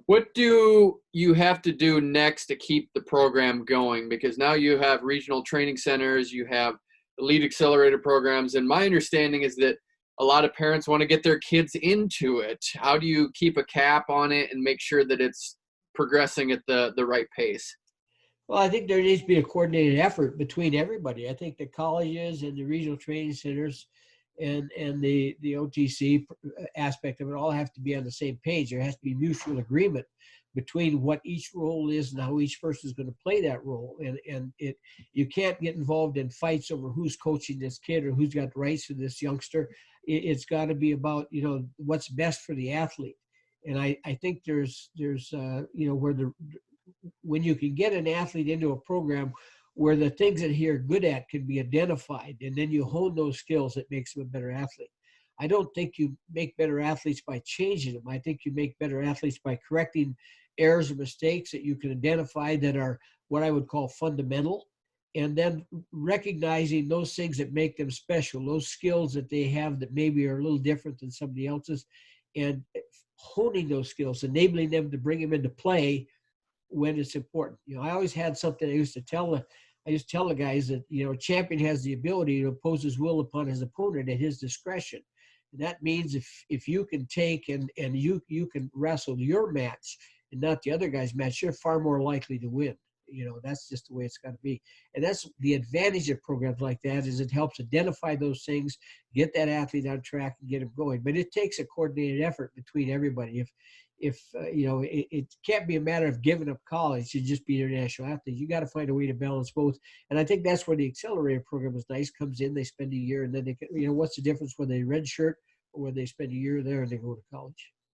What do you have to do next to keep the program going? Because now you have regional training centers, you have Elite Accelerator programs, and my understanding is that a lot of parents want to get their kids into it. How do you keep a cap on it and make sure that it's progressing at the right pace? Well, I think there needs to be a coordinated effort between everybody. I think the colleges and the regional training centers and the OTC aspect of it all have to be on the same page. There has to be mutual agreement between what each role is and how each person is going to play that role. And you can't get involved in fights over who's coaching this kid or who's got rights to this youngster. It's got to be about, what's best for the athlete. And I think there's when you can get an athlete into a program where the things that he are good at can be identified, and then you hone those skills, it makes him a better athlete. I don't think you make better athletes by changing them. I think you make better athletes by correcting errors or mistakes that you can identify that are what I would call fundamental, and then recognizing those things that make them special, those skills that they have that maybe are a little different than somebody else's, and honing those skills, enabling them to bring them into play when it's important. I always had something I used to tell the guys that, a champion has the ability to impose his will upon his opponent at his discretion. And that means if you can take and you can wrestle your match and not the other guy's match, you're far more likely to win. That's just the way it's got to be. And that's the advantage of programs like that, is it helps identify those things, get that athlete on track and get him going. But it takes a coordinated effort between everybody. If it can't be a matter of giving up college to just be an international athlete. You got to find a way to balance both. And I think that's where the accelerator program is nice. Comes in, they spend a year, and then they can, what's the difference when they redshirt or when they spend a year there and they go to college?